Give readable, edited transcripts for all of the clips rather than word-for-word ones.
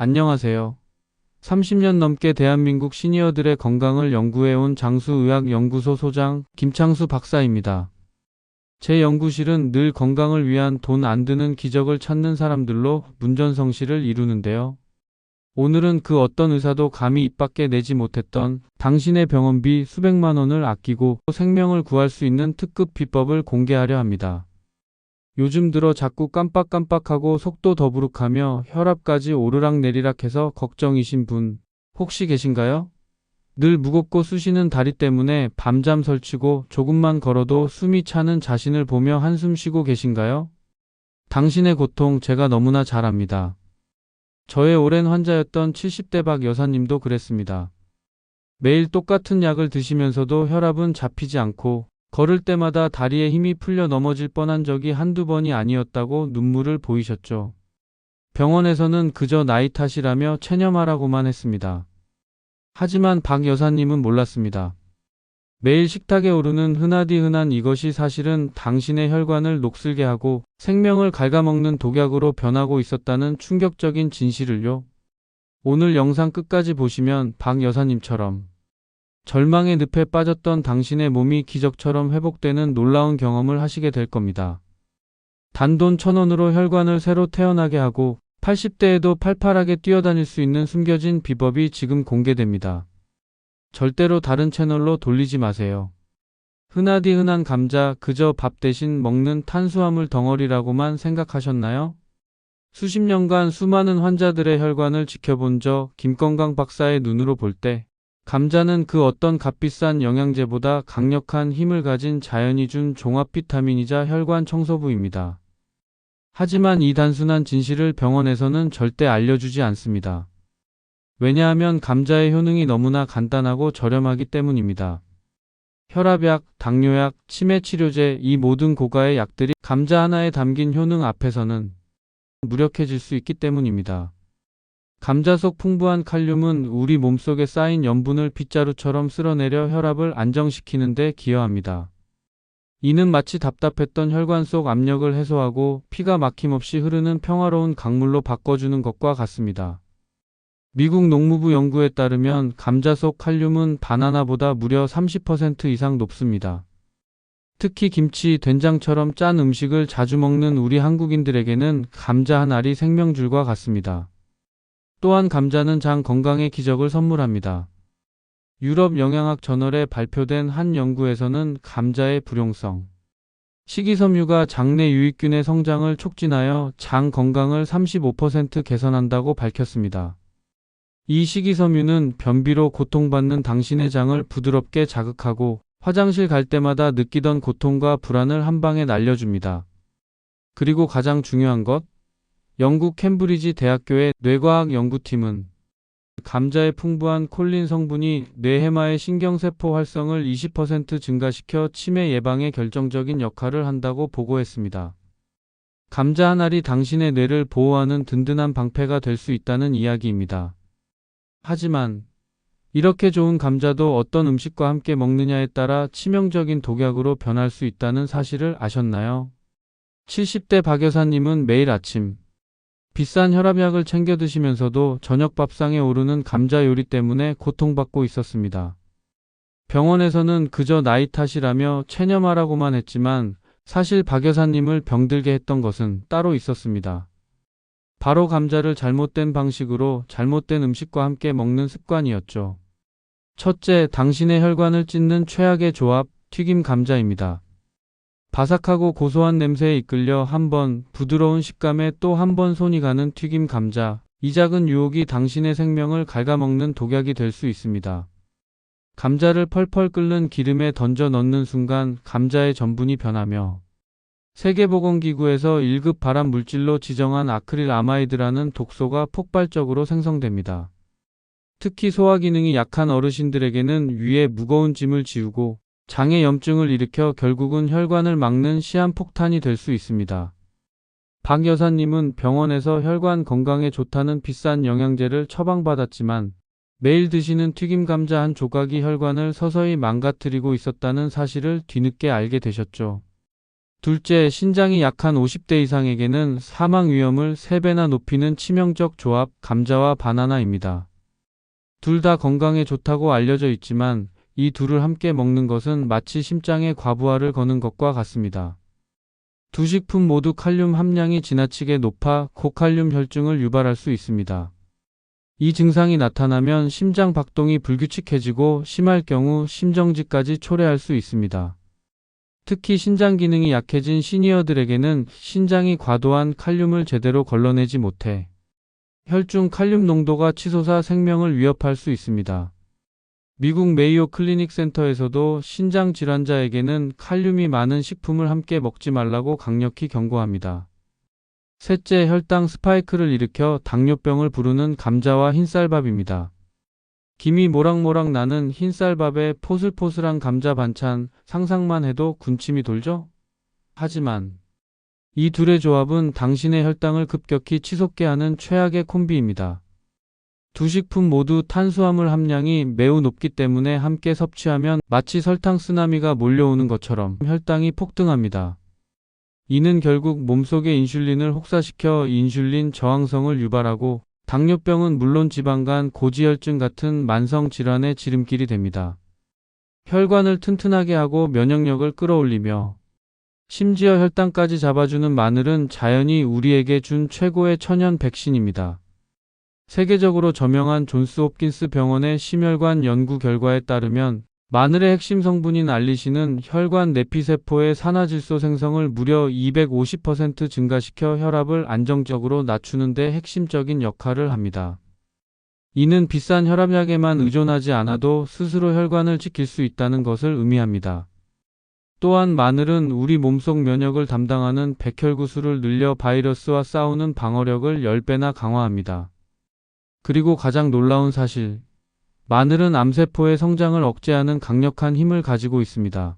안녕하세요. 30년 넘게 대한민국 시니어들의 건강을 연구해온 장수의학연구소 소장 김창수 박사입니다. 제 연구실은 늘 건강을 위한 돈 안 드는 기적을 찾는 사람들로 문전성시를 이루는데요. 오늘은 그 어떤 의사도 감히 입 밖에 내지 못했던 당신의 병원비 수백만 원을 아끼고 생명을 구할 수 있는 특급 비법을 공개하려 합니다. 요즘 들어 자꾸 깜빡깜빡하고 속도 더부룩하며 혈압까지 오르락내리락해서 걱정이신 분 혹시 계신가요? 늘 무겁고 쑤시는 다리 때문에 밤잠 설치고 조금만 걸어도 숨이 차는 자신을 보며 한숨 쉬고 계신가요? 당신의 고통 제가 너무나 잘 압니다. 저의 오랜 환자였던 70대 박 여사님도 그랬습니다. 매일 똑같은 약을 드시면서도 혈압은 잡히지 않고 걸을 때마다 다리에 힘이 풀려 넘어질 뻔한 적이 한두 번이 아니었다고 눈물을 보이셨죠. 병원에서는 그저 나이 탓이라며 체념하라고만 했습니다. 하지만 박 여사님은 몰랐습니다. 매일 식탁에 오르는 흔하디 흔한 이것이 사실은 당신의 혈관을 녹슬게 하고 생명을 갉아먹는 독약으로 변하고 있었다는 충격적인 진실을요. 오늘 영상 끝까지 보시면 박 여사님처럼 절망의 늪에 빠졌던 당신의 몸이 기적처럼 회복되는 놀라운 경험을 하시게 될 겁니다. 단돈 1,000원으로 혈관을 새로 태어나게 하고 80대에도 팔팔하게 뛰어다닐 수 있는 숨겨진 비법이 지금 공개됩니다. 절대로 다른 채널로 돌리지 마세요. 흔하디 흔한 감자 그저 밥 대신 먹는 탄수화물 덩어리라고만 생각하셨나요? 수십 년간 수많은 환자들의 혈관을 지켜본 저 김건강 박사의 눈으로 볼 때 감자는 그 어떤 값비싼 영양제보다 강력한 힘을 가진 자연이 준 종합 비타민이자 혈관 청소부입니다. 하지만 이 단순한 진실을 병원에서는 절대 알려주지 않습니다. 왜냐하면 감자의 효능이 너무나 간단하고 저렴하기 때문입니다. 혈압약, 당뇨약, 치매치료제 이 모든 고가의 약들이 감자 하나에 담긴 효능 앞에서는 무력해질 수 있기 때문입니다. 감자 속 풍부한 칼륨은 우리 몸속에 쌓인 염분을 빗자루처럼 쓸어내려 혈압을 안정시키는 데 기여합니다. 이는 마치 답답했던 혈관 속 압력을 해소하고 피가 막힘없이 흐르는 평화로운 강물로 바꿔주는 것과 같습니다. 미국 농무부 연구에 따르면 감자 속 칼륨은 바나나보다 무려 30% 이상 높습니다. 특히 김치, 된장처럼 짠 음식을 자주 먹는 우리 한국인들에게는 감자 한 알이 생명줄과 같습니다. 또한 감자는 장 건강의 기적을 선물합니다. 유럽 영양학 저널에 발표된 한 연구에서는 감자의 불용성, 식이섬유가 장내 유익균의 성장을 촉진하여 장 건강을 35% 개선한다고 밝혔습니다. 이 식이섬유는 변비로 고통받는 당신의 장을 부드럽게 자극하고 화장실 갈 때마다 느끼던 고통과 불안을 한 방에 날려줍니다. 그리고 가장 중요한 것, 영국 캠브리지 대학교의 뇌과학 연구팀은 감자의 풍부한 콜린 성분이 뇌해마의 신경세포 활성을 20% 증가시켜 치매 예방에 결정적인 역할을 한다고 보고했습니다. 감자 한 알이 당신의 뇌를 보호하는 든든한 방패가 될 수 있다는 이야기입니다. 하지만 이렇게 좋은 감자도 어떤 음식과 함께 먹느냐에 따라 치명적인 독약으로 변할 수 있다는 사실을 아셨나요? 70대 박 여사님은 매일 아침 비싼 혈압약을 챙겨 드시면서도 저녁 밥상에 오르는 감자 요리 때문에 고통받고 있었습니다. 병원에서는 그저 나이 탓이라며 체념하라고만 했지만 사실 박 여사님을 병들게 했던 것은 따로 있었습니다. 바로 감자를 잘못된 방식으로 잘못된 음식과 함께 먹는 습관이었죠. 첫째, 당신의 혈관을 찢는 최악의 조합, 튀김 감자입니다. 바삭하고 고소한 냄새에 이끌려 한 번, 부드러운 식감에 또 한 번 손이 가는 튀김 감자. 이 작은 유혹이 당신의 생명을 갉아먹는 독약이 될 수 있습니다. 감자를 펄펄 끓는 기름에 던져 넣는 순간 감자의 전분이 변하며 세계보건기구에서 1급 발암 물질로 지정한 아크릴 아마이드라는 독소가 폭발적으로 생성됩니다. 특히 소화 기능이 약한 어르신들에게는 위에 무거운 짐을 지우고 장에 염증을 일으켜 결국은 혈관을 막는 시한폭탄이 될 수 있습니다. 박 여사님은 병원에서 혈관 건강에 좋다는 비싼 영양제를 처방받았지만 매일 드시는 튀김 감자 한 조각이 혈관을 서서히 망가뜨리고 있었다는 사실을 뒤늦게 알게 되셨죠. 둘째, 신장이 약한 50대 이상에게는 사망 위험을 3배나 높이는 치명적 조합, 감자와 바나나입니다. 둘 다 건강에 좋다고 알려져 있지만 이 둘을 함께 먹는 것은 마치 심장의 과부하를 거는 것과 같습니다. 두 식품 모두 칼륨 함량이 지나치게 높아 고칼륨 혈증을 유발할 수 있습니다. 이 증상이 나타나면 심장 박동이 불규칙해지고 심할 경우 심정지까지 초래할 수 있습니다. 특히 신장 기능이 약해진 시니어들에게는 신장이 과도한 칼륨을 제대로 걸러내지 못해 혈중 칼륨 농도가 치솟아 생명을 위협할 수 있습니다. 미국 메이오 클리닉 센터에서도 신장 질환자에게는 칼륨이 많은 식품을 함께 먹지 말라고 강력히 경고합니다. 셋째, 혈당 스파이크를 일으켜 당뇨병을 부르는 감자와 흰쌀밥입니다. 김이 모락모락 나는 흰쌀밥에 포슬포슬한 감자 반찬, 상상만 해도 군침이 돌죠? 하지만 이 둘의 조합은 당신의 혈당을 급격히 치솟게 하는 최악의 콤비입니다. 두 식품 모두 탄수화물 함량이 매우 높기 때문에 함께 섭취하면 마치 설탕 쓰나미가 몰려오는 것처럼 혈당이 폭등합니다. 이는 결국 몸속의 인슐린을 혹사시켜 인슐린 저항성을 유발하고 당뇨병은 물론 지방간 고지혈증 같은 만성 질환의 지름길이 됩니다. 혈관을 튼튼하게 하고 면역력을 끌어올리며 심지어 혈당까지 잡아주는 마늘은 자연이 우리에게 준 최고의 천연 백신입니다. 세계적으로 저명한 존스 홉킨스 병원의 심혈관 연구 결과에 따르면 마늘의 핵심 성분인 알리신은 혈관 내피세포의 산화질소 생성을 무려 250% 증가시켜 혈압을 안정적으로 낮추는 데 핵심적인 역할을 합니다. 이는 비싼 혈압약에만 의존하지 않아도 스스로 혈관을 지킬 수 있다는 것을 의미합니다. 또한 마늘은 우리 몸속 면역을 담당하는 백혈구수를 늘려 바이러스와 싸우는 방어력을 10배나 강화합니다. 그리고 가장 놀라운 사실, 마늘은 암세포의 성장을 억제하는 강력한 힘을 가지고 있습니다.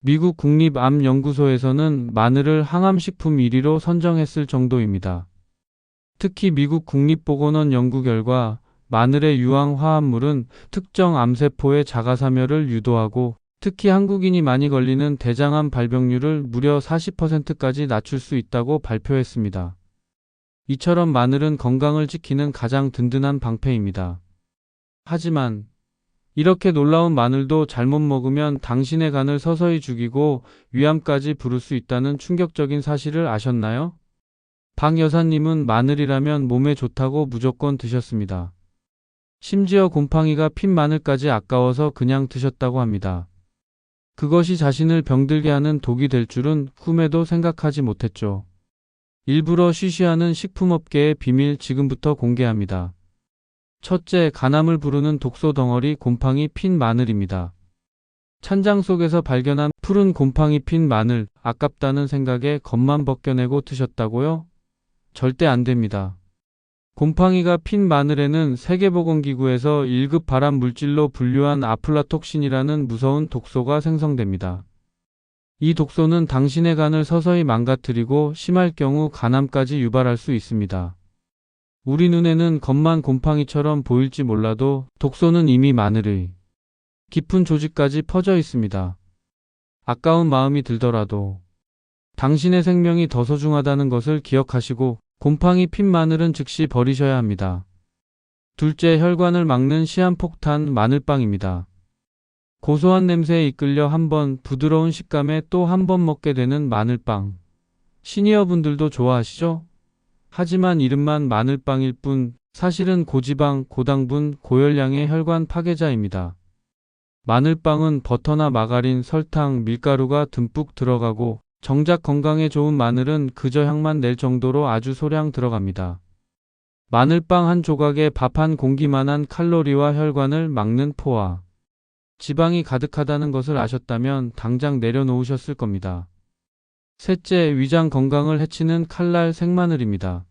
미국 국립암연구소에서는 마늘을 항암식품 1위로 선정했을 정도입니다. 특히 미국 국립보건원 연구 결과 마늘의 유황 화합물은 특정 암세포의 자가사멸을 유도하고 특히 한국인이 많이 걸리는 대장암 발병률을 무려 40%까지 낮출 수 있다고 발표했습니다. 이처럼 마늘은 건강을 지키는 가장 든든한 방패입니다. 하지만 이렇게 놀라운 마늘도 잘못 먹으면 당신의 간을 서서히 죽이고 위암까지 부를 수 있다는 충격적인 사실을 아셨나요? 박 여사님은 마늘이라면 몸에 좋다고 무조건 드셨습니다. 심지어 곰팡이가 핀 마늘까지 아까워서 그냥 드셨다고 합니다. 그것이 자신을 병들게 하는 독이 될 줄은 꿈에도 생각하지 못했죠. 일부러 쉬쉬하는 식품업계의 비밀 지금부터 공개합니다. 첫째, 간암을 부르는 독소 덩어리 곰팡이 핀 마늘입니다. 찬장 속에서 발견한 푸른 곰팡이 핀 마늘, 아깝다는 생각에 겉만 벗겨내고 드셨다고요? 절대 안 됩니다. 곰팡이가 핀 마늘에는 세계보건기구에서 1급 발암 물질로 분류한 아플라톡신이라는 무서운 독소가 생성됩니다. 이 독소는 당신의 간을 서서히 망가뜨리고 심할 경우 간암까지 유발할 수 있습니다. 우리 눈에는 겉만 곰팡이처럼 보일지 몰라도 독소는 이미 마늘의 깊은 조직까지 퍼져 있습니다. 아까운 마음이 들더라도 당신의 생명이 더 소중하다는 것을 기억하시고 곰팡이 핀 마늘은 즉시 버리셔야 합니다. 둘째, 혈관을 막는 시한폭탄 마늘빵입니다. 고소한 냄새에 이끌려 한번 부드러운 식감에 또 한 번 먹게 되는 마늘빵. 시니어분들도 좋아하시죠? 하지만 이름만 마늘빵일 뿐 사실은 고지방, 고당분, 고열량의 혈관 파괴자입니다. 마늘빵은 버터나 마가린, 설탕, 밀가루가 듬뿍 들어가고 정작 건강에 좋은 마늘은 그저 향만 낼 정도로 아주 소량 들어갑니다. 마늘빵 한 조각에 밥 한 공기만한 칼로리와 혈관을 막는 포화. 지방이 가득하다는 것을 아셨다면 당장 내려놓으셨을 겁니다. 셋째, 위장 건강을 해치는 칼날 생마늘입니다.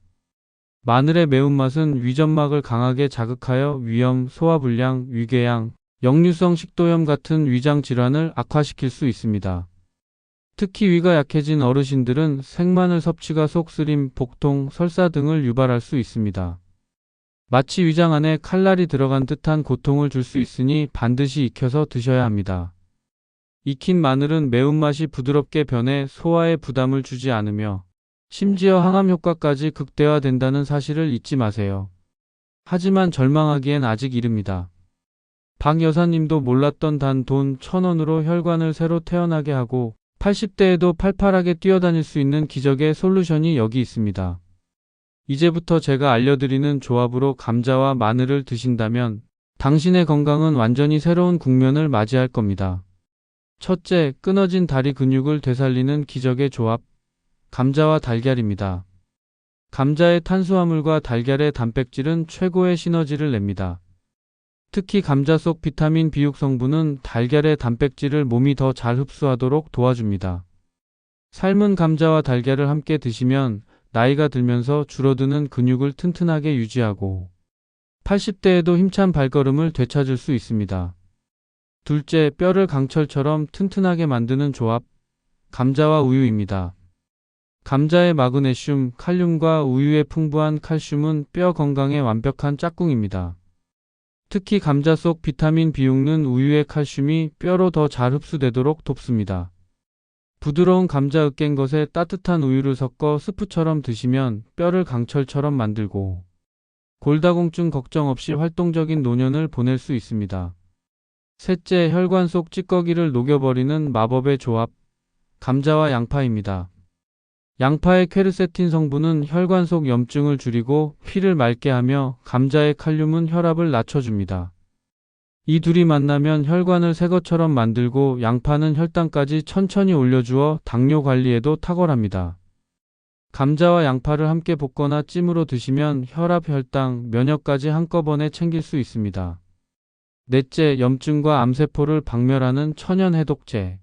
마늘의 매운맛은 위점막을 강하게 자극하여 위염, 소화불량, 위궤양, 역류성 식도염 같은 위장 질환을 악화시킬 수 있습니다. 특히 위가 약해진 어르신들은 생마늘 섭취가 속쓰림, 복통, 설사 등을 유발할 수 있습니다. 마치 위장 안에 칼날이 들어간 듯한 고통을 줄 수 있으니 반드시 익혀서 드셔야 합니다. 익힌 마늘은 매운맛이 부드럽게 변해 소화에 부담을 주지 않으며 심지어 항암 효과까지 극대화된다는 사실을 잊지 마세요. 하지만 절망하기엔 아직 이릅니다. 박 여사님도 몰랐던 단 돈 1,000원으로 혈관을 새로 태어나게 하고 80대에도 팔팔하게 뛰어다닐 수 있는 기적의 솔루션이 여기 있습니다. 이제부터 제가 알려드리는 조합으로 감자와 마늘을 드신다면 당신의 건강은 완전히 새로운 국면을 맞이할 겁니다. 첫째, 끊어진 다리 근육을 되살리는 기적의 조합, 감자와 달걀입니다. 감자의 탄수화물과 달걀의 단백질은 최고의 시너지를 냅니다. 특히 감자 속 비타민 B6 성분은 달걀의 단백질을 몸이 더 잘 흡수하도록 도와줍니다. 삶은 감자와 달걀을 함께 드시면 나이가 들면서 줄어드는 근육을 튼튼하게 유지하고 80대에도 힘찬 발걸음을 되찾을 수 있습니다. 둘째, 뼈를 강철처럼 튼튼하게 만드는 조합, 감자와 우유입니다. 감자의 마그네슘, 칼륨과 우유의 풍부한 칼슘은 뼈 건강에 완벽한 짝꿍입니다. 특히 감자 속 비타민 B6는 우유의 칼슘이 뼈로 더 잘 흡수되도록 돕습니다. 부드러운 감자 으깬 것에 따뜻한 우유를 섞어 스프처럼 드시면 뼈를 강철처럼 만들고 골다공증 걱정 없이 활동적인 노년을 보낼 수 있습니다. 셋째, 혈관 속 찌꺼기를 녹여버리는 마법의 조합, 감자와 양파입니다. 양파의 퀘르세틴 성분은 혈관 속 염증을 줄이고 피를 맑게 하며 감자의 칼륨은 혈압을 낮춰줍니다. 이 둘이 만나면 혈관을 새 것처럼 만들고 양파는 혈당까지 천천히 올려주어 당뇨 관리에도 탁월합니다. 감자와 양파를 함께 볶거나 찜으로 드시면 혈압, 혈당, 면역까지 한꺼번에 챙길 수 있습니다. 넷째, 염증과 암세포를 박멸하는 천연 해독제,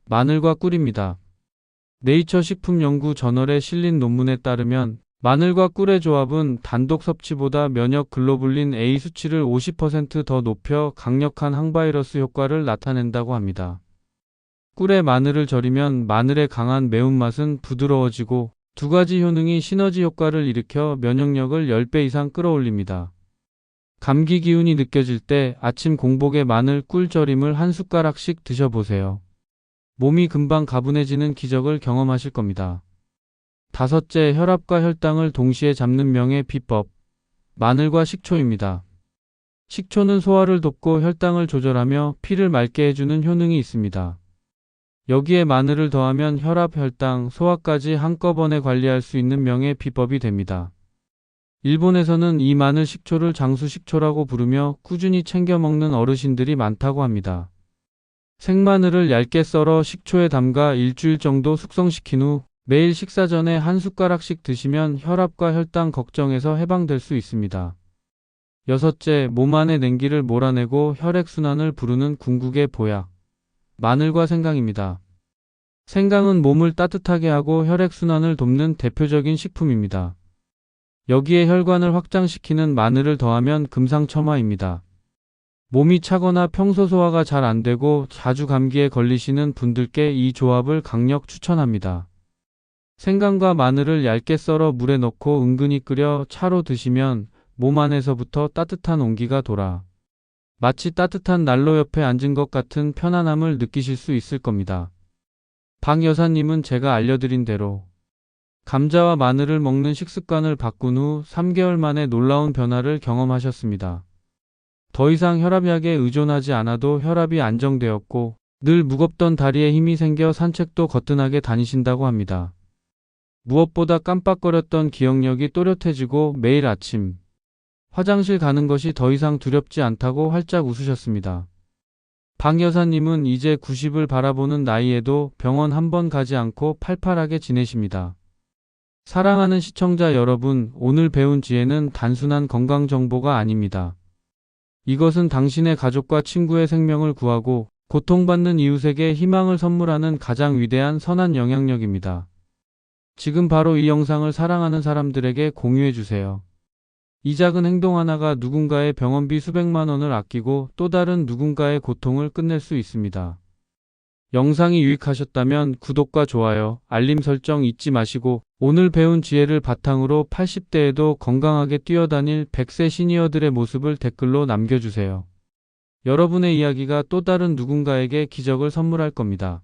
마늘과 꿀입니다. 네이처 식품연구 저널에 실린 논문에 따르면 마늘과 꿀의 조합은 단독 섭취보다 면역 글로불린 A 수치를 50% 더 높여 강력한 항바이러스 효과를 나타낸다고 합니다. 꿀에 마늘을 절이면 마늘의 강한 매운맛은 부드러워지고 두 가지 효능이 시너지 효과를 일으켜 면역력을 10배 이상 끌어올립니다. 감기 기운이 느껴질 때 아침 공복에 마늘 꿀 절임을 한 숟가락씩 드셔보세요. 몸이 금방 가분해지는 기적을 경험하실 겁니다. 다섯째, 혈압과 혈당을 동시에 잡는 명의 비법, 마늘과 식초입니다. 식초는 소화를 돕고 혈당을 조절하며 피를 맑게 해주는 효능이 있습니다. 여기에 마늘을 더하면 혈압, 혈당, 소화까지 한꺼번에 관리할 수 있는 명의 비법이 됩니다. 일본에서는 이 마늘 식초를 장수식초라고 부르며 꾸준히 챙겨 먹는 어르신들이 많다고 합니다. 생마늘을 얇게 썰어 식초에 담가 일주일 정도 숙성시킨 후 매일 식사 전에 한 숟가락씩 드시면 혈압과 혈당 걱정에서 해방될 수 있습니다. 여섯째, 몸 안의 냉기를 몰아내고 혈액순환을 부르는 궁극의 보약, 마늘과 생강입니다. 생강은 몸을 따뜻하게 하고 혈액순환을 돕는 대표적인 식품입니다. 여기에 혈관을 확장시키는 마늘을 더하면 금상첨화입니다. 몸이 차거나 평소 소화가 잘 안되고 자주 감기에 걸리시는 분들께 이 조합을 강력 추천합니다. 생강과 마늘을 얇게 썰어 물에 넣고 은근히 끓여 차로 드시면 몸 안에서부터 따뜻한 온기가 돌아 마치 따뜻한 난로 옆에 앉은 것 같은 편안함을 느끼실 수 있을 겁니다. 박 여사님은 제가 알려드린 대로 감자와 마늘을 먹는 식습관을 바꾼 후 3개월 만에 놀라운 변화를 경험하셨습니다. 더 이상 혈압약에 의존하지 않아도 혈압이 안정되었고 늘 무겁던 다리에 힘이 생겨 산책도 거뜬하게 다니신다고 합니다. 무엇보다 깜빡거렸던 기억력이 또렷해지고 매일 아침 화장실 가는 것이 더 이상 두렵지 않다고 활짝 웃으셨습니다. 박 여사님은 이제 90을 바라보는 나이에도 병원 한 번 가지 않고 팔팔하게 지내십니다. 사랑하는 시청자 여러분, 오늘 배운 지혜는 단순한 건강 정보가 아닙니다. 이것은 당신의 가족과 친구의 생명을 구하고 고통받는 이웃에게 희망을 선물하는 가장 위대한 선한 영향력입니다. 지금 바로 이 영상을 사랑하는 사람들에게 공유해주세요. 이 작은 행동 하나가 누군가의 병원비 수백만 원을 아끼고 또 다른 누군가의 고통을 끝낼 수 있습니다. 영상이 유익하셨다면 구독과 좋아요, 알림 설정 잊지 마시고 오늘 배운 지혜를 바탕으로 80대에도 건강하게 뛰어다닐 100세 시니어들의 모습을 댓글로 남겨주세요. 여러분의 이야기가 또 다른 누군가에게 기적을 선물할 겁니다.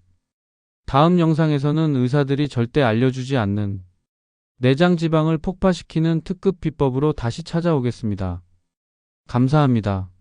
다음 영상에서는 의사들이 절대 알려주지 않는 내장 지방을 폭파시키는 특급 비법으로 다시 찾아오겠습니다. 감사합니다.